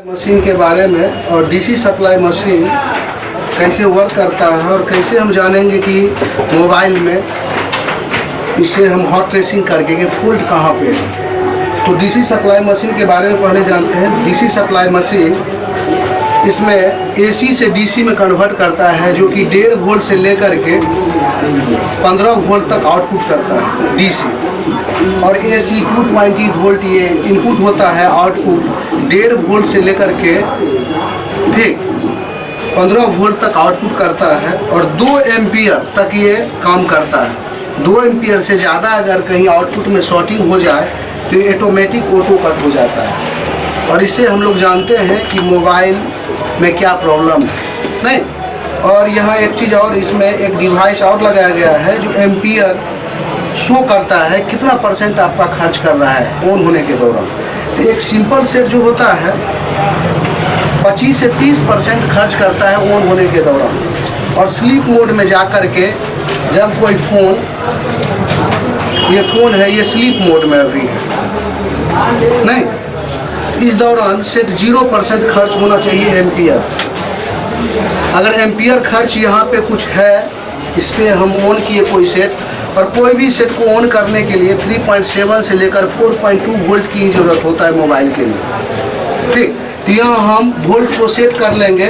Machine के बारे में और डीसी सप्लाई मशीन कैसे वर्क करता है और कैसे हम जानेंगे कि मोबाइल में इसे हम हॉट ट्रेसिंग करके कि फॉल्ट कहाँ पे है। तो डीसी सप्लाई मशीन के बारे में पहले जानते हैं। डीसी सप्लाई मशीन इसमें एसी से डीसी में कन्वर्ट करता है, जो कि 1.5 वोल्ट से लेकर के 15 वोल्ट तक आउटपुट करता है डीसी। और एसी 220 वोल्ट ये इनपुट होता है, आउटपुट 1.5 वोल्ट से लेकर के ठीक 15 वोल्ट तक आउटपुट करता है। और 2 एम्पियर तक ये काम करता है। 2 एम्पियर से ज़्यादा अगर कहीं आउटपुट में शॉर्टिंग हो जाए तो ये ऑटोमेटिक ऑटो कट हो जाता है। और इससे हम लोग जानते हैं कि मोबाइल में क्या प्रॉब्लम है नहीं। और यहाँ एक चीज़ और, इसमें एक डिवाइस और लगाया गया है जो एम्पियर शो करता है कितना % आपका खर्च कर रहा है ऑन होने के दौरान। तो एक सिंपल सेट जो होता है 25 से 30% खर्च करता है ऑन होने के दौरान। और स्लीप मोड में जा कर के जब कोई फ़ोन, ये फ़ोन है ये स्लीप मोड में अभी है नहीं, इस दौरान सेट 0% खर्च होना चाहिए एम्पियर। अगर एम्पियर खर्च यहाँ पे कुछ है, इस पर हम ऑन किए कोई सेट, और कोई भी सेट को ऑन करने के लिए 3.7 से लेकर 4.2 वोल्ट की ज़रूरत होता है मोबाइल के लिए ठीक। तो यहाँ हम वोल्ट को सेट कर लेंगे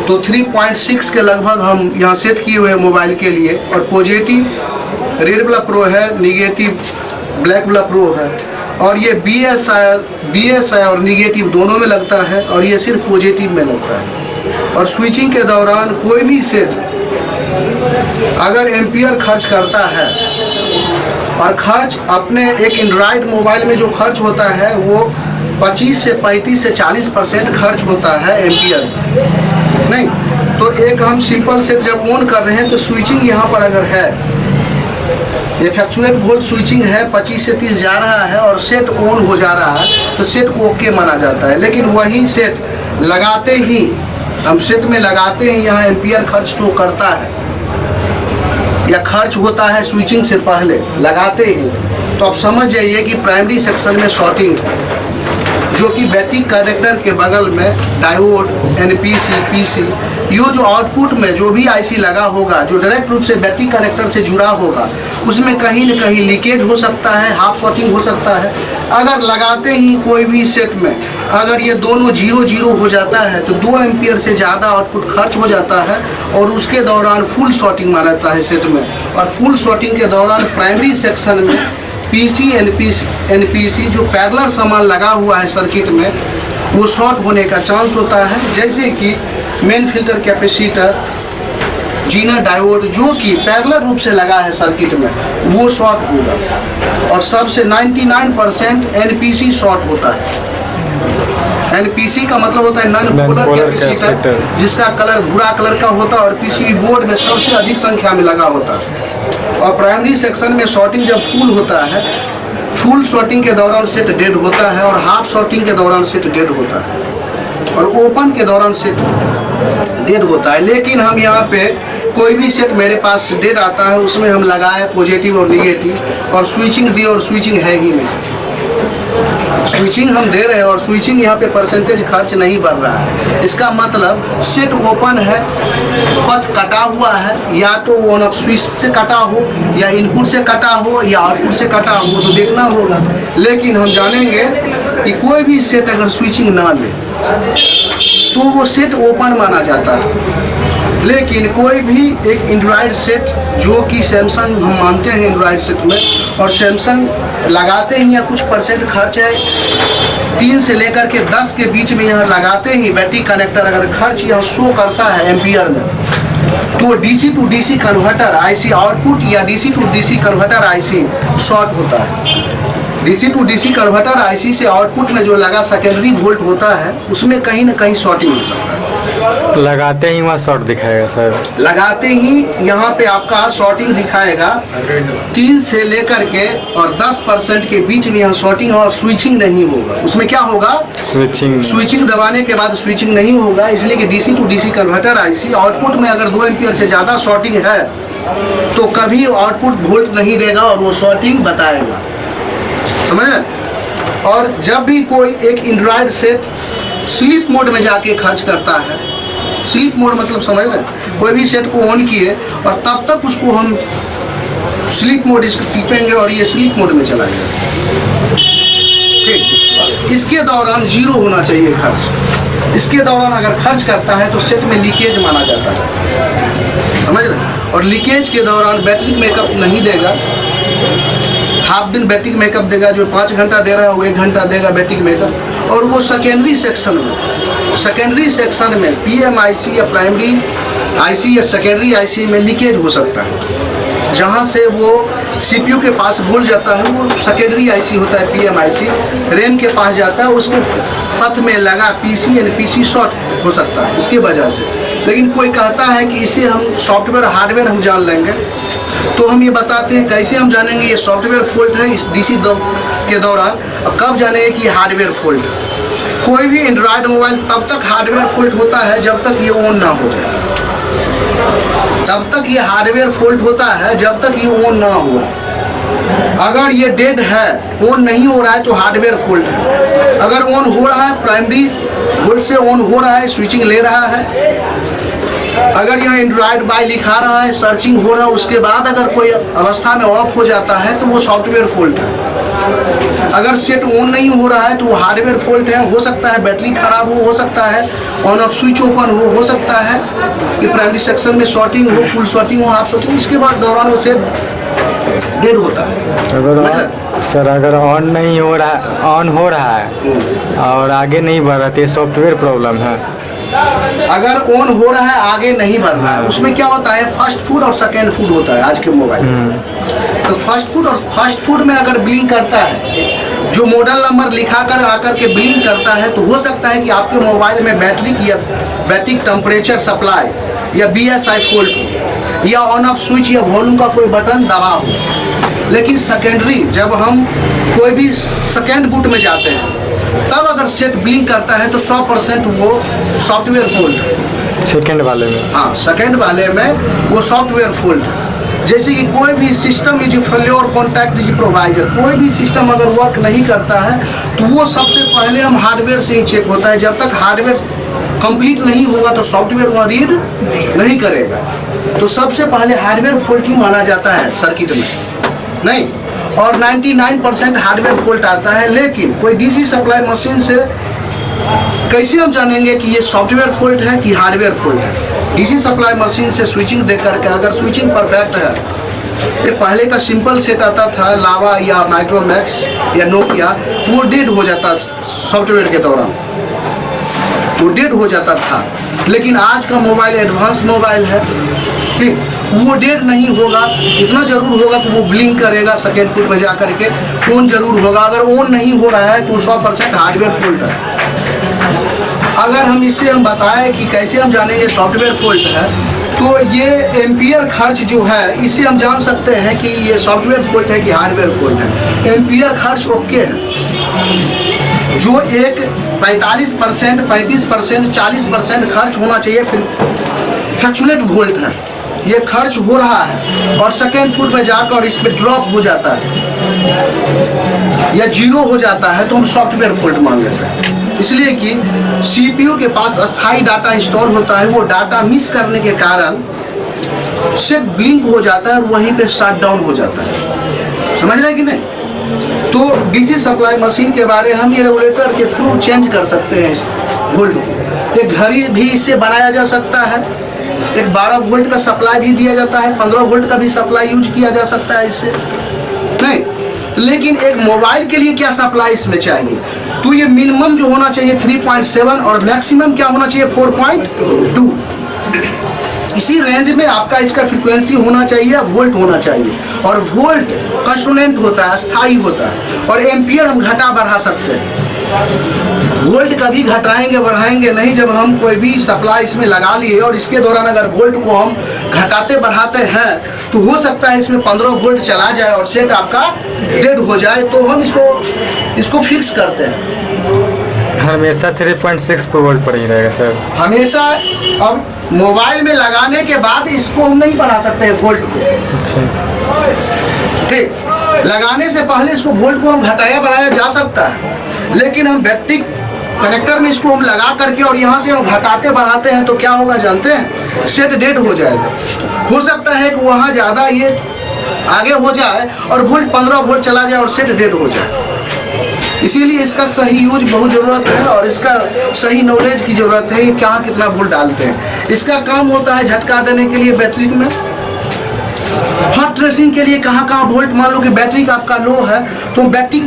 तो 3.6 के लगभग हम यहाँ सेट किए हुए हैं मोबाइल के लिए। और पॉजिटिव रेड वाला प्रो है, निगेटिव ब्लैक वाला प्रो है। और ये BSI और निगेटिव दोनों में लगता है, और ये सिर्फ पॉजिटिव में लगता है। और स्विचिंग के दौरान कोई भी सेट अगर एम्पियर खर्च करता है, और खर्च अपने एक एंड्रॉयड मोबाइल में जो खर्च होता है वो 25 से 35 से 40% खर्च होता है एम्पियर नहीं। तो एक हम सिंपल सेट जब ऑन कर रहे हैं तो स्विचिंग यहाँ पर अगर है, ये फ्लक्चुएट वोल्ट स्विचिंग है, 25 से 30 जा रहा है और सेट ऑन हो जा रहा है तो सेट को ओके माना जाता है। लेकिन वही सेट लगाते ही, हम सेट में लगाते ही यहाँ एम्पियर खर्च शो करता है या खर्च होता है स्विचिंग से पहले लगाते ही, तो आप समझ जाइए कि प्राइमरी सेक्शन में शॉर्टिंग है, जो कि बैटरी कनेक्टर के बगल में डायोड, NPC, PC, ये जो आउटपुट में जो भी IC लगा होगा, जो डायरेक्ट रूप से बैटरी कनेक्टर से जुड़ा होगा, उसमें कहीं न कहीं लीकेज हो सकता है, हाफ शॉर्टिंग हो सकता है। अगर लगाते ही कोई भी सेट में अगर ये दोनों 0 हो जाता है तो 2 एम्पियर से ज़्यादा आउटपुट खर्च हो जाता है, और उसके दौरान फुल शॉर्टिंग माना जाता है सेट में। और फुल शॉर्टिंग के दौरान प्राइमरी सेक्शन में PC, NPC जो पैरेलल सामान लगा हुआ है सर्किट में, वो शॉर्ट होने का चांस होता है। जैसे कि main filter capacitor, Zener diode जो कि पैरेलल रूप से लगा है सर्किट में, वो शॉर्ट होगा। और सबसे 99% NPC शॉर्ट होता है। NPC का मतलब होता है नॉन पोलर कैपेसिटर, जिसका कलर भूरा कलर का होता है और PCB बोर्ड में सबसे अधिक संख्या में लगा होता है। और प्राइमरी सेक्शन में शॉर्टिंग जब फुल होता है, फुल शॉर्टिंग के दौरान सेट डेड होता है, और हाफ शॉर्टिंग के दौरान सेट डेड होता है, और ओपन के दौरान सेट डेड होता है। लेकिन हम यहाँ पे कोई भी सेट मेरे पास डेड आता है, उसमें हम लगाए पॉजिटिव और निगेटिव, और स्विचिंग दिए, और स्विचिंग है ही नहीं। स्विचिंग हम दे रहे हैं और स्विचिंग यहाँ पे परसेंटेज खर्च नहीं बढ़ रहा है। इसका मतलब सेट ओपन है, पथ कटा हुआ है, या तो ऑन ऑफ स्विच से कटा हो, या इनपुट से कटा हो, या आउटपुट से कटा हो, तो देखना होगा। लेकिन हम जानेंगे कि कोई भी सेट अगर स्विचिंग ना ले तो वो सेट ओपन माना जाता है। लेकिन कोई भी एक एंड्रॉयड सेट, जो कि सैमसंग हम मानते हैं एंड्रॉयड सेट में, और सैमसंग लगाते ही या कुछ % खर्च है 3 से लेकर के 10 के बीच में, यहाँ लगाते ही बैटरी कनेक्टर अगर खर्च यहाँ शो करता है एम्पियर में, तो DC to DC converter IC output या DC to DC converter IC short होता है। DC to DC converter IC से आउटपुट में जो लगा सेकेंडरी वोल्ट होता है, उसमें कहीं ना कहीं शॉर्टिंग हो सकता है। लगाते ही वहाँ शॉर्ट दिखाएगा सर? लगाते ही यहाँ पे आपका शॉर्टिंग दिखाएगा 3 से लेकर के और 10% के बीच में यहाँ शॉर्टिंग, और स्विचिंग नहीं होगा। उसमें क्या होगा? स्विचिंग दबाने के बाद स्विचिंग नहीं होगा, इसलिए कि DC to DC converter IC output में अगर 2 एम्पियर से ज़्यादा शॉर्टिंग है तो कभी आउटपुट वोल्ट नहीं देगा और वो शॉर्टिंग बताएगा। समझ रहे? और जब भी कोई एक एंड्रॉयड सेट स्लीप मोड में जाके खर्च करता है, स्लीप मोड मतलब समझ रहे हैं, कोई भी सेट को ऑन किए और तब तक उसको हम स्लीप मोड इसको टिपेंगे और ये स्लीप मोड में चला जाएगा। ठीक, इसके दौरान जीरो होना चाहिए खर्च। इसके दौरान अगर खर्च करता है तो सेट में लीकेज माना जाता है, समझ रहे हैं। और लीकेज के दौरान बैटरी मेकअप नहीं देगा, हाफ दिन बैटरी मेकअप देगा। जो 5 घंटा दे रहा है वो 1 घंटा देगा बैटरी मेकअप। और वो सेकेंडरी सेक्शन में PMIC या प्राइमरी IC या सेकेंडरी IC में लीकेज हो सकता है। जहाँ से वो CPU के पास भूल जाता है, वो सेकेंडरी IC होता है PMIC, रैम के पास जाता है, उसके पथ में लगा PC यानी PC शॉर्ट हो सकता है इसके वजह से। लेकिन कोई कहता है कि इसे हम सॉफ्टवेयर हार्डवेयर हम जान लेंगे, तो हम ये बताते हैं कैसे हम जानेंगे ये सॉफ्टवेयर फॉल्ट है इस DC के दौरान, और कब जानेंगे कि हार्डवेयर फॉल्ट है। कोई भी एंड्रॉयड मोबाइल तब तक हार्डवेयर फॉल्ट होता है जब तक ये ऑन ना हो जाए, तब तक ये हार्डवेयर फॉल्ट होता है जब तक ये ऑन ना हो। अगर ये डेड है, ऑन नहीं हो रहा है, तो हार्डवेयर फॉल्ट है। अगर ऑन हो रहा है, प्राइमरी वोल्ट से ऑन हो रहा है, स्विचिंग ले रहा है, अगर यहाँ एंड्रॉयड बाय लिखा रहा है, सर्चिंग हो रहा है, उसके बाद अगर कोई अवस्था में ऑफ हो जाता है तो वो सॉफ्टवेयर फॉल्ट है। अगर सेट ऑन नहीं हो रहा है तो वो हार्डवेयर फॉल्ट है। हो सकता है बैटरी खराब हो सकता है ऑन ऑफ स्विच ओपन हो सकता है कि प्राइमरी सेक्शन में शॉर्टिंग हो, फुल शॉर्टिंग हो, हाफ शॉर्टिंग, इसके बाद दौरान वो सेट डेड होता है। सर अगर ऑन नहीं हो रहा, ऑन हो रहा है और आगे नहीं बढ़ रहा, तो ये सॉफ्टवेयर प्रॉब्लम है। अगर ऑन हो रहा है आगे नहीं बढ़ रहा है, उसमें क्या होता है, फर्स्ट फूड और सेकेंड फूड होता है आज के मोबाइल में। तो फर्स्ट फूड में अगर ब्लिंक करता है, जो मॉडल नंबर लिखा कर आकर के ब्लिंक करता है, तो हो सकता है कि आपके मोबाइल में बैटरी टेम्परेचर सप्लाई या BSI फॉल्ट हो, या ऑन ऑफ स्विच या वॉल्यूम का कोई बटन दबा हो। लेकिन सेकेंडरी, जब हम कोई भी सेकेंड बूट में जाते हैं, तब अगर सेट ब्लिंक करता है तो 100% वो सॉफ्टवेयर फॉल्ट। सेकेंड वाले में, हाँ, सेकेंड वाले में वो सॉफ्टवेयर फॉल्ट। जैसे कि कोई भी system is failure contact is provider, कोई भी सिस्टम अगर वर्क नहीं करता है तो वो सबसे पहले हम हार्डवेयर से ही चेक होता है। जब तक हार्डवेयर कंप्लीट नहीं होगा तो सॉफ्टवेयर वहाँ रीड नहीं करेगा। तो सबसे पहले हार्डवेयर फॉल्ट ही माना जाता है सर्किट में, नहीं। और 99% हार्डवेयर फॉल्ट आता है। लेकिन कोई DC सप्लाई मशीन से कैसे हम जानेंगे कि ये सॉफ्टवेयर फॉल्ट है कि हार्डवेयर फॉल्ट है? DC सप्लाई मशीन से स्विचिंग दे करके, अगर स्विचिंग परफेक्ट है, ये पहले का सिंपल सेट आता था लावा या माइक्रोमैक्स या नोकिया, वो डेड हो जाता सॉफ्टवेयर के दौरान, वो डेड हो जाता था। लेकिन आज का मोबाइल एडवांस मोबाइल है, ठीक, वो डेड नहीं होगा। इतना जरूर होगा कि वो ब्लिंक करेगा सेकेंड फुट में जा करके, ऑन जरूर होगा। अगर ऑन नहीं हो रहा है तो 100% हार्डवेयर फॉल्ट है। अगर हम इससे हम बताएं कि कैसे हम जानेंगे सॉफ्टवेयर फॉल्ट है, तो ये एम्पियर खर्च जो है, इससे हम जान सकते हैं कि ये सॉफ्टवेयर फॉल्ट है कि हार्डवेयर फॉल्ट है। एम्पियर खर्च ओके है, जो एक 45%, 35%, 40% खर्च होना चाहिए, फिर फ्लक्चुएट वोल्ट है, ये खर्च हो रहा है और सेकेंड फुट में जाकर इस पे ड्रॉप हो जाता है या जीरो हो जाता है तो हम सॉफ्टवेयर फॉल्ट मान लेते हैं। इसलिए कि CPU के पास अस्थाई डाटा इंस्टॉल होता है, वो डाटा मिस करने के कारण सेट ब्लिंक हो जाता है और वहीं पे शट डाउन हो जाता है। समझ रहे हैं कि नहीं? तो DC सप्लाई मशीन के बारे हम ये रेगुलेटर के थ्रू चेंज कर सकते हैं इस वोल्ट को। एक घड़ी भी इससे बनाया जा सकता है, एक 12 वोल्ट का सप्लाई भी दिया जाता है, 15 वोल्ट का भी सप्लाई यूज किया जा सकता है इससे, नहीं। लेकिन एक मोबाइल के लिए क्या सप्लाई इसमें चाहिए, तो ये मिनिमम जो होना चाहिए 3.7 और मैक्सिमम क्या होना चाहिए 4.2। इसी रेंज में आपका इसका फ्रीक्वेंसी होना चाहिए, वोल्ट होना चाहिए। और वोल्ट कंस्टेंट होता है, अस्थाई होता है। और एम्पियर हम घटा बढ़ा सकते हैं, वोल्ट कभी घटाएंगे बढ़ाएंगे नहीं। जब हम कोई भी सप्लाई इसमें लगा लिए और इसके दौरान अगर वोल्ट को हम घटाते बढ़ाते हैं तो हो सकता है इसमें 15 वोल्ट चला जाए और सेट आपका डेड हो जाए, तो हम इसको फिक्स करते हैं। हमेशा 3.6 पर वोल्ट पर ही रहेगा सर, हमेशा। अब मोबाइल में लगाने के बाद इसको हम नहीं बढ़ा सकते हैं वोल्ट को, ठीक। लगाने से पहले इसको वोल्ट को हम घटाया बढ़ाया जा सकता है, लेकिन हम बैटरी कनेक्टर में इसको हम लगा करके और यहाँ से हम घटाते बढ़ाते हैं तो क्या होगा जानते हैं? सेट डेड हो जाएगा। हो सकता है कि वहाँ ज़्यादा ये आगे हो जाए और वोल्ट 15 वोल्ट चला जाए और सेट डेड हो जाए। इसीलिए इसका सही यूज बहुत ज़रूरत है और इसका सही नॉलेज की ज़रूरत है कि कहाँ कितना वोल्ट डालते हैं। इसका काम होता है झटका देने के लिए बैटरी में, हॉट ट्रेसिंग के लिए कहाँ कहाँ वोल्ट, मान लो कि बैटरी का आपका लो है तो बैटरी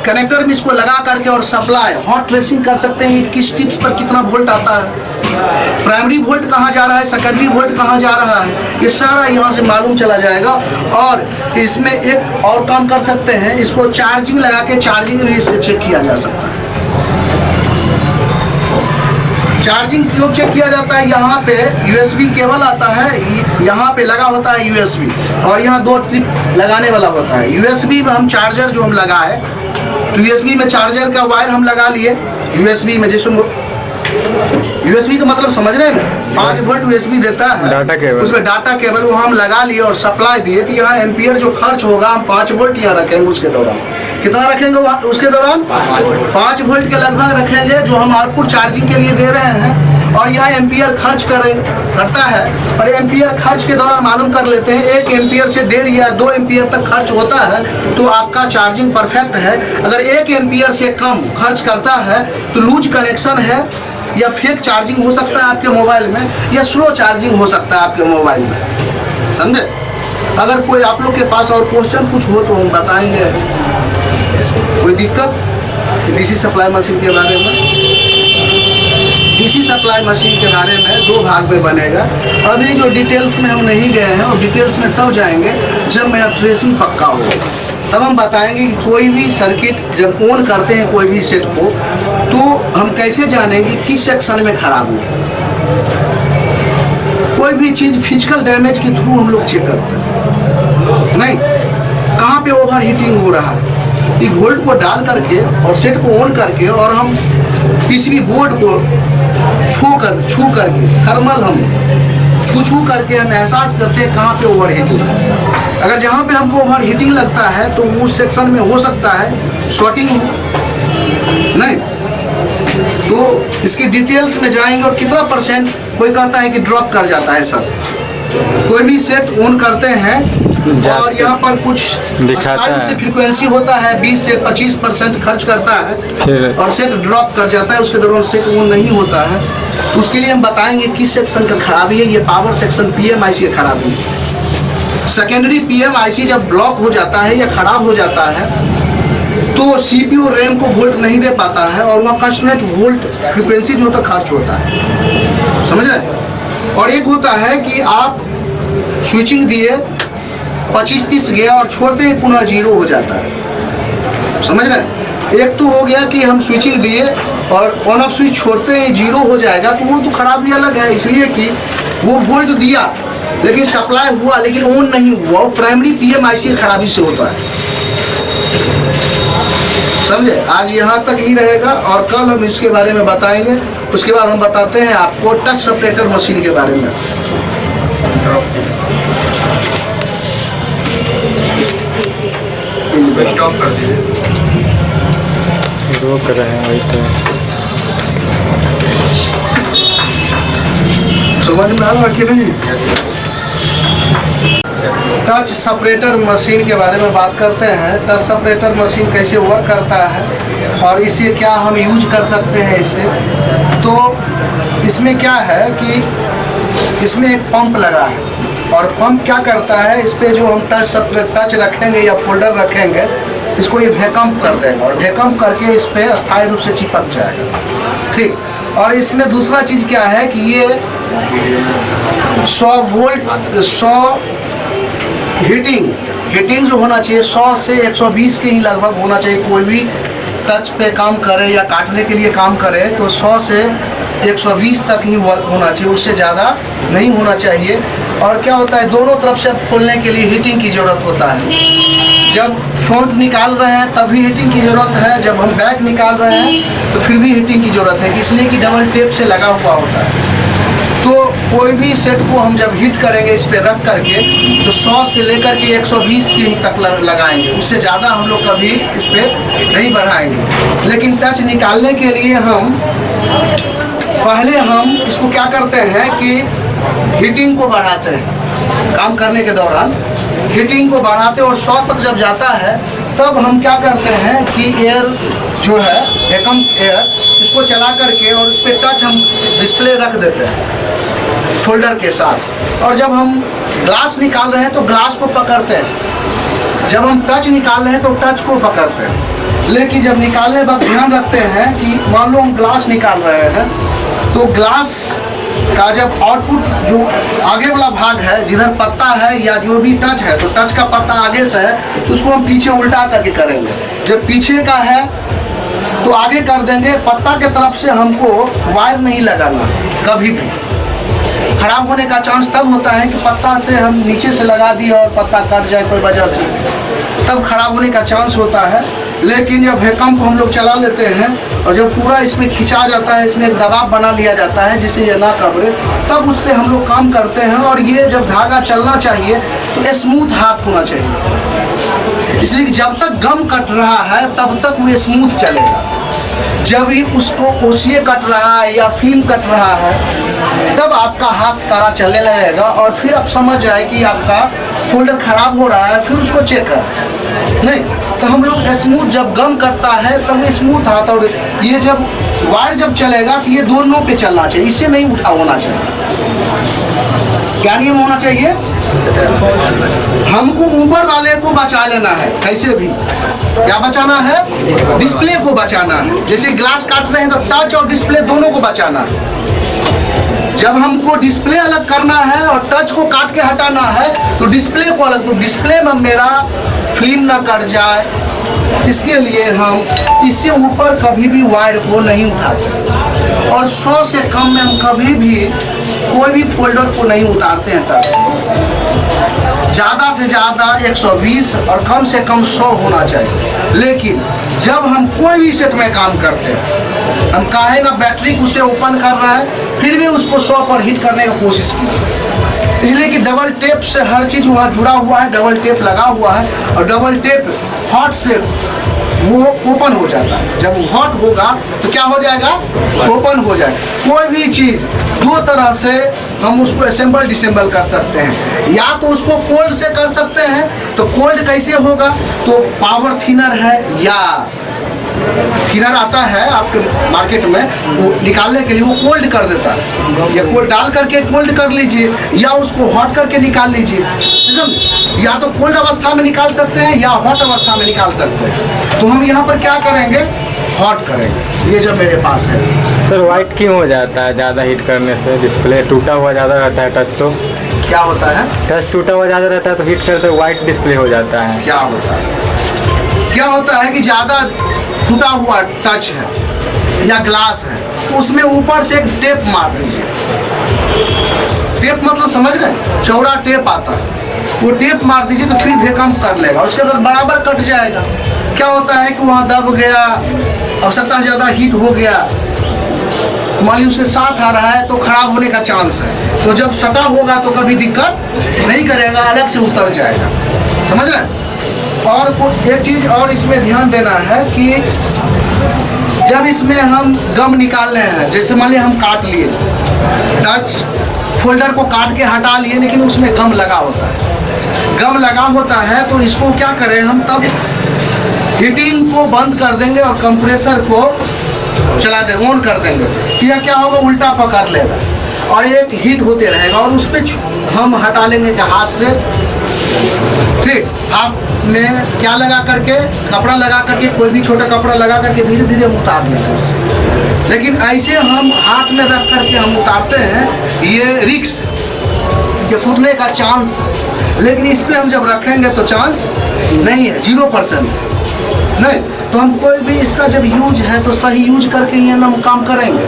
कनेक्टर में इसको लगा करके और सप्लाई हॉट ट्रेसिंग कर सकते हैं किस टिप्स पर कितना वोल्ट आता है, प्राइमरी वोल्ट कहाँ जा रहा है, सेकेंडरी वोल्ट कहाँ जा रहा है, ये सारा यहाँ से मालूम चला जाएगा। और इसमें एक और काम कर सकते हैं, इसको चार्जिंग लगा के चार्जिंग भी इससे चेक किया जा सकता है। चार्जिंग क्यों चेक किया जाता है? यहाँ पे USB केबल आता है, यहाँ पे लगा होता है USB और यहाँ 2 ट्रिप लगाने वाला होता है। USB में हम चार्जर जो हम लगाए तो USB में चार्जर का वायर हम लगा लिए USB में, जैसे USB का मतलब समझ रहे हैं ना, 5 वोल्ट USB देता है, डाटा केबल, उसमें डाटा केबल वो हम लगा लिए और सप्लाई दिए तो यहाँ एम्पियर जो खर्च होगा हम 5 वोल्ट यहाँ रखेंगे। उसके दौरान कितना रखेंगे? उसके दौरान 5 वोल्ट के लगभग रखेंगे जो हम आउटपुट चार्जिंग के लिए दे रहे हैं। और यह एम्पियर खर्च करता है और एम्पियर खर्च के दौरान मालूम कर लेते हैं 1 एम्पियर से 1.5 या 2 एम्पियर तक खर्च होता है तो आपका चार्जिंग परफेक्ट है। अगर 1 एम्पियर से कम खर्च करता है तो लूज कनेक्शन है या फेक चार्जिंग हो सकता है आपके मोबाइल में, या स्लो चार्जिंग हो सकता है आपके मोबाइल में, समझे? अगर कोई आप लोग के पास और क्वेश्चन कुछ हो तो हम बताएंगे। कोई दिक्कत? DC सप्लाई मशीन के बारे में, DC सप्लाई मशीन के बारे में 2 भाग में बनेगा। अभी जो डिटेल्स में हम नहीं गए हैं और डिटेल्स में तब जाएंगे जब मेरा ट्रेसिंग पक्का हो, तब हम बताएंगे कि कोई भी सर्किट जब ऑन करते हैं कोई भी सेट को तो हम कैसे जानेंगे किस सेक्शन में खराब हो। कोई भी चीज़ फिजिकल डैमेज के थ्रू हम लोग चेक करते हैं, नहीं कहाँ पे ओवर हीटिंग हो रहा है, इस वोल्ट को डाल करके और सेट को ऑन करके और हम PCB बोर्ड को छू करके थर्मल हम छू करके हम एहसास करते हैं कहाँ पे ओवर हीटिंग है। अगर जहाँ पे हमको ओवर हीटिंग लगता है तो उस सेक्शन में हो सकता है शॉर्टिंग हो, नहीं तो इसकी डिटेल्स में जाएंगे। और कितना परसेंट कोई कहता है कि ड्रॉप कर जाता है सर, कोई भी सेट ऑन करते हैं और यहाँ पर कुछ दिखाता है फ्रीक्वेंसी होता है 20 से 25% खर्च करता है और सेट ड्रॉप कर जाता है, उसके दौरान सेट ऑन नहीं होता है। उसके लिए हम बताएंगे किस सेक्शन का खराबी है। ये पावर सेक्शन PMIC की खराबी है। सेकेंडरी PMIC जब ब्लॉक हो जाता है या खराब हो जाता है तो CPU रैम को वोल्ट नहीं दे पाता है और वहाँ कंस्टेंट वोल्ट फ्रीक्वेंसी जो होता है खर्च होता है, समझ रहे? और एक होता है कि आप स्विचिंग दिए 25-30 गया और छोड़ते ही पुनः 0 हो जाता है, समझ रहे हैं? एक तो हो गया कि हम स्विचिंग दिए और ऑन ऑफ स्विच छोड़ते ही 0 हो जाएगा तो वो तो खराबी अलग है, इसलिए कि वो वोल्ट दिया लेकिन सप्लाई हुआ लेकिन ऑन नहीं हुआ, वो प्राइमरी PMIC की खराबी से होता है, समझे? आज यहाँ तक ही रहेगा और कल हम इसके बारे में बताएंगे। उसके बाद हम बताते हैं आपको टच सेपरेटर मशीन के बारे में। स्टॉप कर दीजिए, रोक रहे हैं वही तो। समझ में आ रहा कि नहीं? टच सेपरेटर मशीन के बारे में बात करते हैं। टच सेपरेटर मशीन कैसे वर्क करता है और इसे क्या हम यूज कर सकते हैं इससे। तो इसमें क्या है कि इसमें एक पंप लगा है और पंप क्या करता है, इस पर जो हम टच रखेंगे या फोल्डर रखेंगे इसको ये वैक्यूम कर देगा और वैक्यूम करके इस पर अस्थायी रूप से चिपक जाएगा, ठीक। और इसमें दूसरा चीज़ क्या है कि ये 100 वोल्ट 100 हीटिंग जो होना चाहिए 100 से 120 के ही लगभग होना चाहिए। कोई भी टच पे काम करे या काटने के लिए काम करे तो 100 से 120 तक ही वर्क होना चाहिए, उससे ज़्यादा नहीं होना चाहिए। और क्या होता है, दोनों तरफ से खोलने के लिए हीटिंग की ज़रूरत होता है। जब फ्रंट निकाल रहे हैं तब भी हीटिंग की ज़रूरत है, जब हम बैक निकाल रहे हैं तो फिर भी हीटिंग की ज़रूरत है, इसलिए कि डबल टेप से लगा हुआ होता है। तो कोई भी सेट को हम जब हीट करेंगे इस पे रख करके तो 100 से लेकर के 120 के ही तक लगाएंगे, उससे ज़्यादा हम लोग कभी इस पे नहीं बढ़ाएंगे। लेकिन टच निकालने के लिए पहले हम इसको क्या करते हैं कि हीटिंग को बढ़ाते हैं, काम करने के दौरान हीटिंग को बढ़ाते और 100 तक जब जाता है तब हम क्या करते हैं कि एयर जो है एकम एयर इसको चला करके और उस पर टच हम डिस्प्ले रख देते हैं फोल्डर के साथ। और जब हम ग्लास निकाल रहे हैं तो ग्लास को पकड़ते हैं, जब हम टच निकाल रहे हैं तो टच को पकड़ते हैं। लेकिन जब निकालने के बाद ध्यान रखते हैं कि मान लो हम ग्लास निकाल रहे हैं तो ग्लास का जब आउटपुट जो आगे वाला भाग है जिधर पत्ता है या जो भी टच है तो टच का पत्ता आगे से है तो उसको हम पीछे उल्टा करके करेंगे। जब पीछे का है तो आगे कर देंगे, पत्ता के तरफ से हमको वायर नहीं लगाना। कभी भी खराब होने का चांस तब होता है कि पत्ता से हम नीचे से लगा दिए और पत्ता कट जाए कोई वजह से, तब खराब होने का चांस होता है। लेकिन जब हैकम को हम लोग चला लेते हैं और जब पूरा इसमें खिंचा जाता है, इसमें एक दबाव बना लिया जाता है जिससे ये ना कबरे, तब उस पर हम लोग काम करते हैं। और ये जब धागा चलना चाहिए तो स्मूथ हाथ होना चाहिए, इसलिए कि जब तक गम कट रहा है तब तक वो स्मूथ चलेगा। जब भी उसको ओसिए कट रहा है या फिल्म कट रहा है तब आपका हाथ तारा चलने लगेगा और फिर आप समझ जाए कि आपका फोल्डर खराब हो रहा है, फिर उसको चेक कर नहीं। तो हम लोग स्मूथ जब गम करता है तब स्मूथ हाथ, और ये जब वायर जब चलेगा तो ये दोनों पे चलना चाहिए, इससे नहीं उठा होना चाहिए। क्या नियम होना चाहिए? हमको ऊपर वाले को बचा लेना है, कैसे भी क्या बचाना है? डिस्प्ले को बचाना है। जैसे ग्लास काट रहे हैं तो टच और डिस्प्ले दोनों को बचाना है। जब हमको डिस्प्ले अलग करना है और टच को काट के हटाना है तो डिस्प्ले को अलग, तो डिस्प्ले में मेरा फिल्म ना कट जाए इसके लिए हम इससे ऊपर कभी भी वायर को नहीं उठाते और 100 से कम में हम कभी भी कोई भी फोल्डर को नहीं उतारते हैं। टच ज़्यादा से ज़्यादा 120 और कम से कम 100 होना चाहिए। लेकिन जब हम कोई भी सेट में काम करते हैं, हम काहे ना बैटरी को उसे ओपन कर रहा है फिर भी उसको 100 पर हिट करने की कोशिश की, इसलिए कि डबल टेप से हर चीज़ वहाँ जुड़ा हुआ है, डबल टेप लगा हुआ है और डबल टेप हॉट से वो ओपन हो जाता है। जब वो हॉट होगा तो क्या हो जाएगा? ओपन हो जाएगा। कोई भी चीज़ दो तरह से हम उसको असेंबल डिसेंबल कर सकते हैं, या तो उसको कोल्ड से कर सकते हैं। तो कोल्ड कैसे होगा? तो पावर थिनर है या थिनर आता है आपके मार्केट में, वो निकालने के लिए वो कोल्ड कर देता है, या कोल्ड डाल करके कोल्ड कर लीजिए या उसको हॉट करके निकाल लीजिए। या तो कोल्ड अवस्था में निकाल सकते हैं या हॉट अवस्था में निकाल सकते हैं। तो हम यहाँ पर क्या करेंगे? हॉट करेंगे। ये जो मेरे पास है सर, वाइट क्यों हो जाता है ज़्यादा हीट करने से? डिस्प्ले टूटा हुआ ज़्यादा रहता है, टच तो क्या होता है? टच टूटा हुआ ज़्यादा रहता है तो हीट करते वाइट डिस्प्ले हो जाता है। क्या होता है? क्या होता है कि ज़्यादा टूटा हुआ टच है या ग्लास है तो उसमें ऊपर से एक टेप मार दीजिए। टेप मतलब समझ रहे हैं? चौड़ा टेप आता है, वो टेप मार दीजिए तो फिर भैकम कर लेगा, उसके बाद बराबर कट जाएगा। क्या होता है कि वहाँ दब गया, आवश्यकता ज़्यादा हीट हो गया, मान लीजिए उसके साथ आ रहा है तो खराब होने का चांस है। तो जब सटा होगा तो कभी दिक्कत नहीं करेगा, अलग से उतर जाएगा। समझ रहे हैं? और एक चीज़ और इसमें ध्यान देना है कि जब इसमें हम गम निकाल रहे हैं, जैसे मान लीजिए हम काट लिए टच फोल्डर को काट के हटा लिए, लेकिन उसमें गम लगा होता है, गम लगा होता है तो इसको क्या करें हम? तब हीटिंग को बंद कर देंगे और कंप्रेसर को चला देंगे, ऑन कर देंगे। यह क्या होगा? उल्टा पकड़ लेगा और एक हीट होते रहेगा और उस पर हम हटा लेंगे हाथ से। ठीक, हाथ में क्या लगा करके? कपड़ा लगा करके, कोई भी छोटा कपड़ा लगा करके धीरे धीरे हम उतार लेंगे उससे। लेकिन ऐसे हम हाथ में रख करके हम उतारते हैं, ये रिक्स ये फूटने का चांस है। लेकिन इस पर हम जब रखेंगे तो चांस नहीं है, 0% नहीं। तो हम कोई भी इसका जब यूज है तो सही यूज करके ये हम काम करेंगे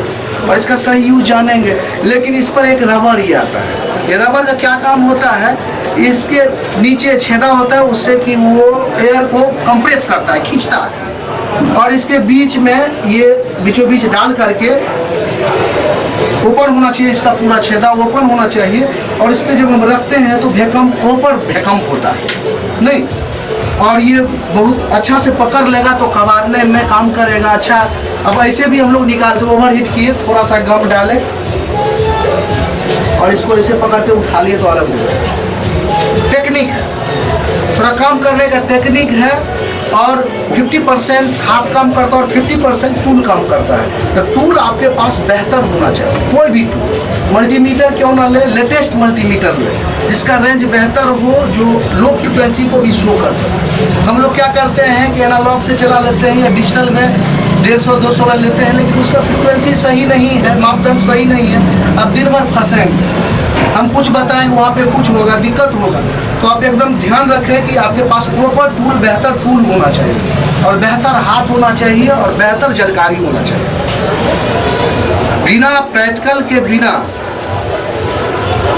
और इसका सही यूज जानेंगे। लेकिन इस पर एक रबर ही आता है। ये रबर का क्या काम होता है? इसके नीचे छेदा होता है, उससे कि वो एयर को कंप्रेस करता है, खींचता है, और इसके बीच में ये बीचों बीच डाल करके ओपन होना चाहिए, इसका पूरा छेदा ओपन होना चाहिए। और इस पर जब हम रखते हैं तो भैकम प्रॉपर भैकम होता है नहीं, और ये बहुत अच्छा से पकड़ लेगा तो कबाड़ने में काम करेगा अच्छा। अब ऐसे भी हम लोग निकालते, ओवर हीट किए, थोड़ा सा गम डाले और इसको ऐसे पकड़ते उठा लिए तो अलग हो जाए। टेक्निक है, थोड़ा काम करने का टेक्निक है। और 50% हाथ काम करता है और 50% टूल काम करता है। तो टूल आपके पास बेहतर होना चाहिए, कोई भी टूल। मल्टीमीटर क्यों ना ले, लेटेस्ट मल्टीमीटर ले जिसका रेंज बेहतर हो, जो लो फ्रिक्वेंसी को भी शो कर सके। हम लोग क्या करते हैं कि एनालॉग से चला लेते हैं या डिजिटल में 150-200 वाला लेते हैं, लेकिन उसका फ्रिक्वेंसी सही नहीं है, मापदंड सही नहीं है। अब दिन भर फंसेंगे, हम कुछ बताएंगे वहाँ पे कुछ होगा, दिक्कत होगा। तो आप एकदम ध्यान रखें कि आपके पास प्रॉपर टूल, बेहतर टूल होना चाहिए और बेहतर हाथ होना चाहिए और बेहतर जानकारी होना चाहिए। बिना प्रैक्टिकल के बिना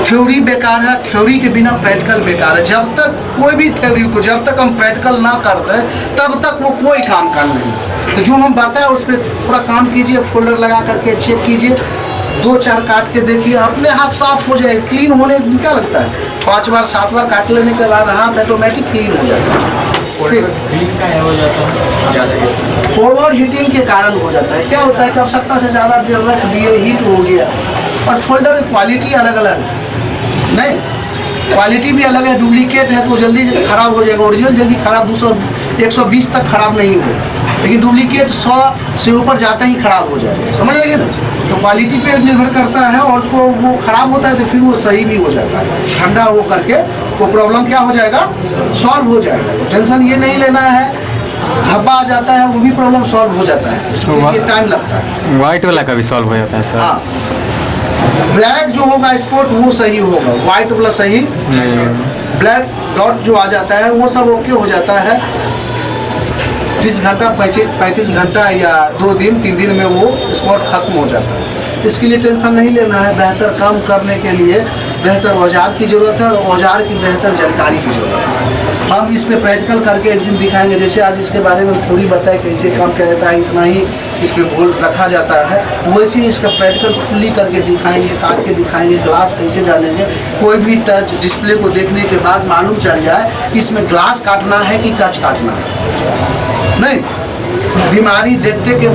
थ्योरी बेकार है, थ्योरी के बिना प्रैक्टिकल बेकार है। जब तक कोई भी थ्योरी को जब तक हम प्रैक्टिकल ना करते तब तक वो कोई काम का नहीं। तो जो हम बताएं उस पर पूरा काम कीजिए, फोल्डर लगा करके चेक कीजिए, 2-4 काट के देखिए, अपने हाथ साफ हो जाए। क्लीन होने में क्या लगता है, 5 बार 7 बार काट लेने के बाद हाथ ऑटोमेटिक क्लीन हो जाता है। ओवर हीटिंग के कारण हो जाता है। क्या होता है कि आवश्यकता से ज़्यादा देर रख दिए, हीट हो गया। और फोल्डर की क्वालिटी अलग अलग है, नहीं क्वालिटी भी अलग है। डुप्लीकेट है तो जल्दी खराब हो जाएगा, ओरिजिनल जल्दी खराब 200-120 तक खराब नहीं हो, लेकिन डुप्लीकेट 100 से ऊपर जाता ही खराब हो जाएगा, समझ आइए ना। तो क्वालिटी पे निर्भर करता है और उसको वो खराब होता है तो फिर वो सही भी हो जाता है। ठंडा हो करके वो प्रॉब्लम क्या हो जाएगा, सॉल्व हो जाएगा। तो टेंशन ये नहीं लेना है, धब्बा आ जाता है वो भी प्रॉब्लम सॉल्व हो जाता है, उसके लिए टाइम लगता है। वाइट वाला का भी सॉल्व हो जाता है सर? हाँ, ब्लैक जो होगा स्पॉट वो सही होगा, व्हाइट वाला सही नहीं। ब्लैक डॉट जो आ जाता है वो सब ओके हो जाता है। 30 घंटा 35 घंटा या 2 दिन 3 दिन में वो स्पॉट खत्म हो जाता है। इसके लिए टेंशन नहीं लेना है। बेहतर काम करने के लिए बेहतर औजार की ज़रूरत है और औजार की बेहतर जानकारी की ज़रूरत है। हम इस पर प्रैक्टिकल करके एक दिन दिखाएंगे। जैसे आज इसके बारे में थोड़ी बताए कैसे काम किया जाता है, इतना ही इस पर बोल्ट रखा जाता है, वैसे ही इसका प्रैक्टिकल खुली करके दिखाएंगे, काट के दिखाएंगे, ग्लास कैसे डालेंगे। कोई भी टच डिस्प्ले को देखने के बाद मालूम चल जाए कि इसमें ग्लास काटना है कि टच काटना है। नहीं, बीमारी देखते के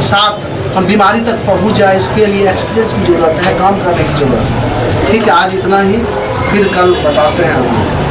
साथ हम बीमारी तक पहुंच जाए, इसके लिए एक्सपीरियंस की ज़रूरत है, काम करने की ज़रूरत है। ठीक है, आज इतना ही, फिर कल बताते हैं।